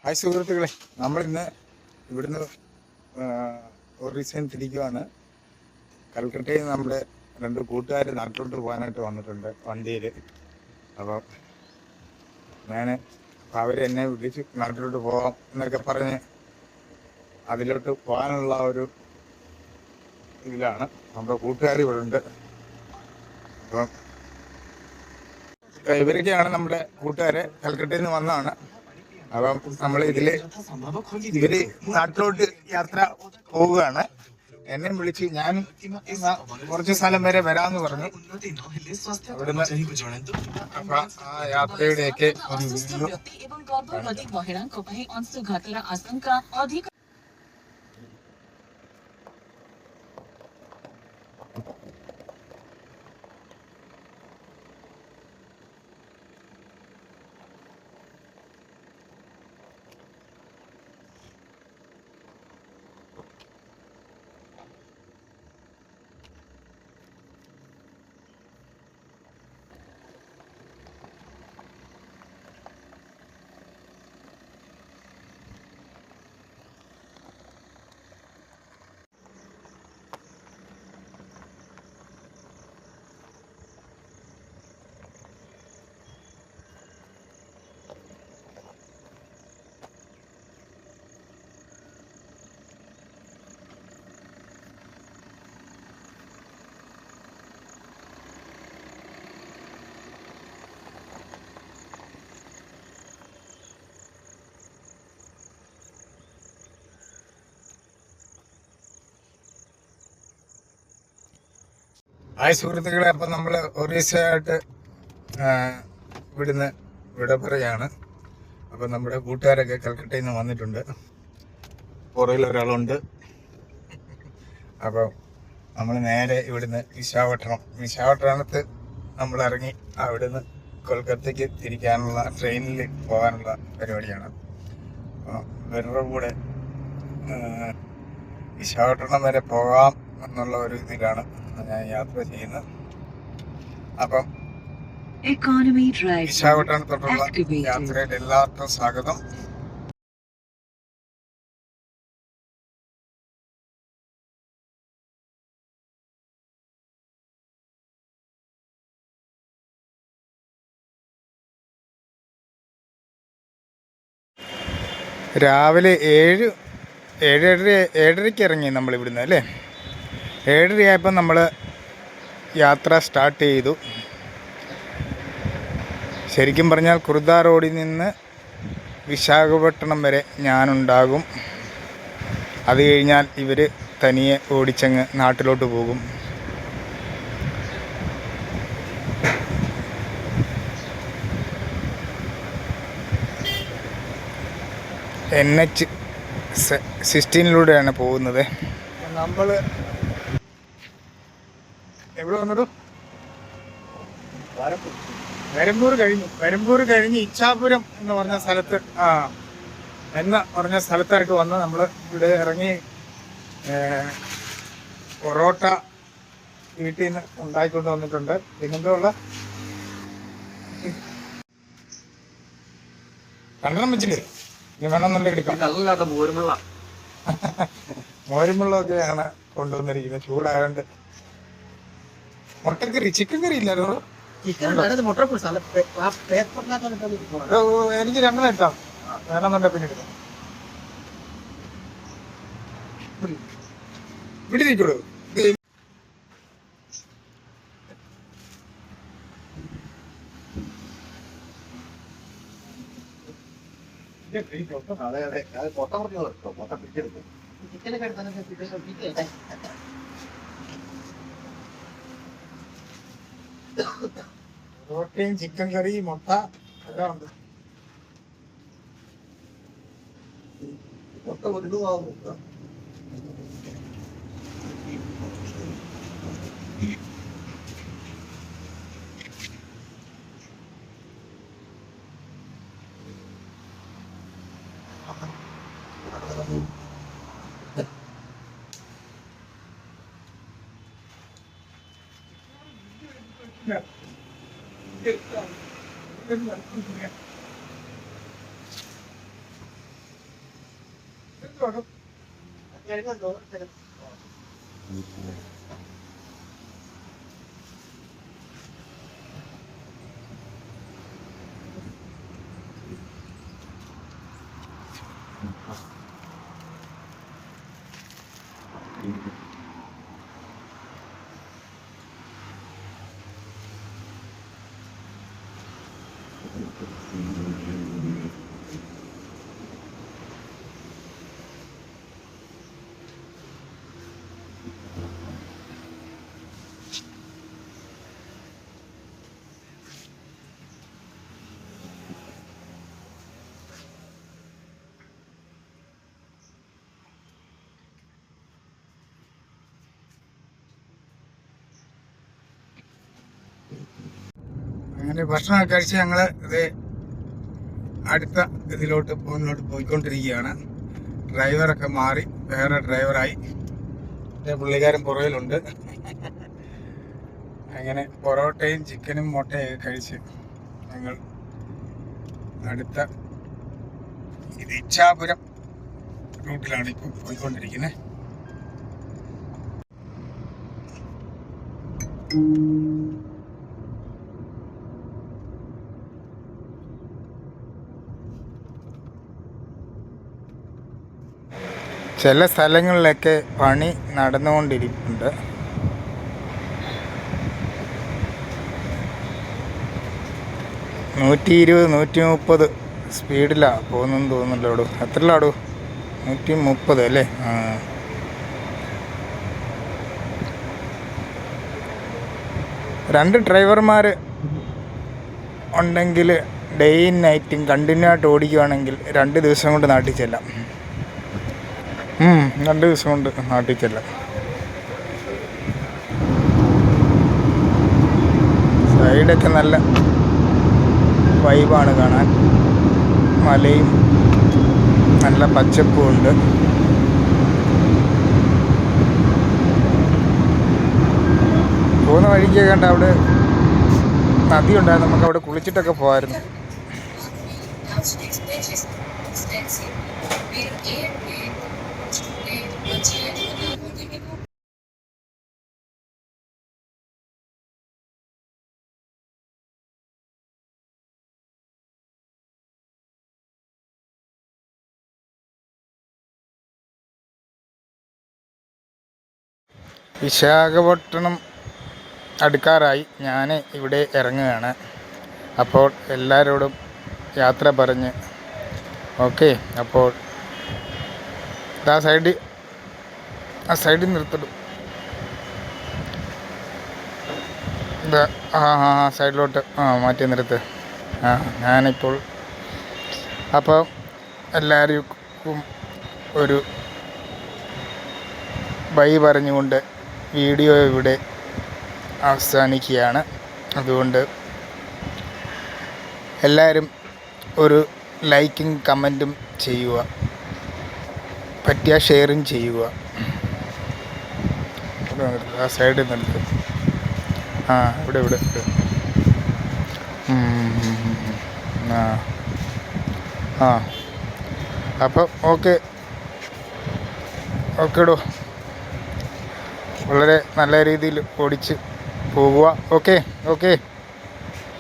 Hi സുഹൃത്തുക്കളെ, നമ്മളിന്ന് ഇവിടുന്ന് ഒറീസയിൽ തിരിക്കുവാണ്. കൽക്കട്ടയിൽ നിന്ന് നമ്മുടെ 2 കൂട്ടുകാർ നാട്ടിലോട്ട് പോകാനായിട്ട് വന്നിട്ടുണ്ട് വണ്ടിയിൽ. അപ്പം അവരെന്നെ വിളിച്ച് നാട്ടിലോട്ട് പോകാം എന്നൊക്കെ പറഞ്ഞ് അതിലോട്ട് പോകാനുള്ള ഒരു ഇതിലാണ്. നമ്മുടെ കൂട്ടുകാർ ഇവിടെ ഉണ്ട്. അപ്പം ഇവരൊക്കെയാണ് നമ്മുടെ കൂട്ടുകാരെ, കൽക്കട്ടയിൽ നിന്ന് വന്നതാണ്. അപ്പം നമ്മൾ ഇവര് നാട്ടിലോട്ട് യാത്ര പോവുകയാണ്. എന്നെ വിളിച്ച് ഞാനും കുറച്ച് സ്ഥലം വരെ വരാമെന്ന് പറഞ്ഞു. അവിടുന്ന് അപ്പൊ ആ യാത്രയുടെയൊക്കെ ഒരു വീഡിയോ. ഹായ് സുഹൃത്തുക്കളെ, അപ്പം നമ്മൾ ഒറീസയായിട്ട് ഇവിടുന്ന് വിട പറയാണ്. അപ്പം നമ്മുടെ കൂട്ടുകാരൊക്കെ കൽക്കട്ടയിൽ നിന്ന് വന്നിട്ടുണ്ട്. പുറയിൽ ഒരാളുണ്ട്. അപ്പം നമ്മൾ നേരെ ഇവിടുന്ന് വിശാഖപട്ടണത്ത് നമ്മൾ ഇറങ്ങി അവിടുന്ന് കൊൽക്കത്തയ്ക്ക് തിരിക്കാനുള്ള ട്രെയിനിൽ പോകാനുള്ള പരിപാടിയാണ്. ഇവരുടെ കൂടെ വിശാഖപട്ടണം വരെ പോകാം എന്നുള്ള ഒരു ഇതിലാണ് ഞാൻ യാത്ര ചെയ്യുന്നത്. അപ്പം വിശാഖപട്ടണത്തോട്ടുള്ള യാത്രയിൽ എല്ലാവർക്കും സ്വാഗതം. രാവിലെ 7:30 ഇറങ്ങി നമ്മൾ ഇവിടുന്ന്, അല്ലേ? 7:30 നമ്മൾ യാത്ര സ്റ്റാർട്ട് ചെയ്തു. ശരിക്കും പറഞ്ഞാൽ കുർദ റോഡിൽ നിന്ന് വിശാഖപട്ടണം വരെ ഞാനുണ്ടാകും. അത് കഴിഞ്ഞാൽ ഇവർ തനിയെ ഓടിച്ചങ്ങ് നാട്ടിലോട്ട് പോകും. NH-16 പോകുന്നത്. നമ്മൾ എവിടെ വന്നിട്ടു? വരമ്പൂർ കഴിഞ്ഞ് ഇച്ഛാപുരം എന്ന് പറഞ്ഞ സ്ഥലത്തായിട്ട് വന്ന് നമ്മൾ ഇവിടെ ഇറങ്ങി. പൊറോട്ട വീട്ടിൽ നിന്ന് ഉണ്ടാക്കിക്കൊണ്ട് വന്നിട്ടുണ്ട്. പിന്നെന്തോ ഉള്ള രണ്ടെണ്ണം വെച്ചിട്ട് ഇനി വേണമെന്നുണ്ടെങ്കിൽ എടുക്കാം. മോരുമുള്ളൊക്കെയാണ് കൊണ്ടുവന്നിരിക്കുന്നത്. ചൂടായോണ്ട്. മുട്ടക്കറി, ചിക്കൻ കറി ഇല്ലായിരുന്നു. എനിക്ക് 2 എടുത്താം. വേണമെന്നുണ്ടെ പിന്നെ എടുക്കാം. ഇവിടെ നിൽക്കുള്ളൂ. പ്രോട്ടീൻ, ചിക്കൻ കറി, മുട്ട എല്ലാം ഉണ്ട്. മുട്ട കൊണ്ടുപോകും. അങ്ങനെ ഭക്ഷണം കഴിച്ച് ഞങ്ങള് ഇത് അടുത്ത ഇതിലോട്ട് മുന്നോട്ട് പോയിക്കൊണ്ടിരിക്കുകയാണ്. ഡ്രൈവറൊക്കെ മാറി വേറെ ഡ്രൈവറായി. പുള്ളിക്കാരൻ പുറകിലുണ്ട്. അങ്ങനെ പൊറോട്ടയും ചിക്കനും മുട്ടയൊക്കെ കഴിച്ച് ഞങ്ങൾ അടുത്ത ഇത് ഇച്ഛാപുരം റൂട്ടിലാണ് ഇപ്പോൾ പോയിക്കൊണ്ടിരിക്കുന്നത്. ചില സ്ഥലങ്ങളിലൊക്കെ പണി നടന്നുകൊണ്ടിരിക്കുന്നുണ്ട്. നൂറ്റി 120-130 സ്പീഡിലാണ് പോകുന്നെന്ന് തോന്നുന്നല്ലോടു. എത്രയിലാടു? 130 അല്ലേ? രണ്ട് ഡ്രൈവർമാർ ഉണ്ടെങ്കിൽ ഡേയും നൈറ്റും കണ്ടിന്യൂ ആയിട്ട് ഓടിക്കുകയാണെങ്കിൽ 2 ദിവസം കൊണ്ട് നാട്ടിൽ ചെല്ലാം. 2 ദിവസം കൊണ്ട് നാട്ടിൽ ചെല്ലാം. സൈഡൊക്കെ നല്ല വൈബാണ് കാണാൻ. മലയും നല്ല പച്ചപ്പും ഉണ്ട്. പോകുന്ന വഴിക്ക് കണ്ട അവിടെ നദി ഉണ്ടായിരുന്നു. നമുക്ക് അവിടെ കുളിച്ചിട്ടൊക്കെ പോകാമായിരുന്നു. വിശാഖപട്ടണം അടുക്കാറായി. ഞാൻ ഇവിടെ ഇറങ്ങുകയാണ്. അപ്പോൾ എല്ലാവരോടും യാത്ര പറഞ്ഞ് ഓക്കെ. അപ്പോൾ ആ സൈഡിൽ നിർത്തിടും. സൈഡിലോട്ട് മാറ്റി നിർത്ത്. ഞാനിപ്പോൾ അപ്പോൾ എല്ലാവർക്കും ഒരു ബൈ പറഞ്ഞുകൊണ്ട് വീഡിയോ ഇവിടെ അവസാനിക്കുകയാണ്. അതുകൊണ്ട് എല്ലാവരും ഒരു ലൈക്കും കമൻറ്റും ചെയ്യുക, പറ്റിയ ഷെയറും ചെയ്യുക. ആ സൈഡിൽ നിർത്തും. ഇവിടെ അപ്പം ഓക്കേടോ. വളരെ നല്ല രീതിയിൽ ഓടിച്ച് പോകുക. ഓക്കെ.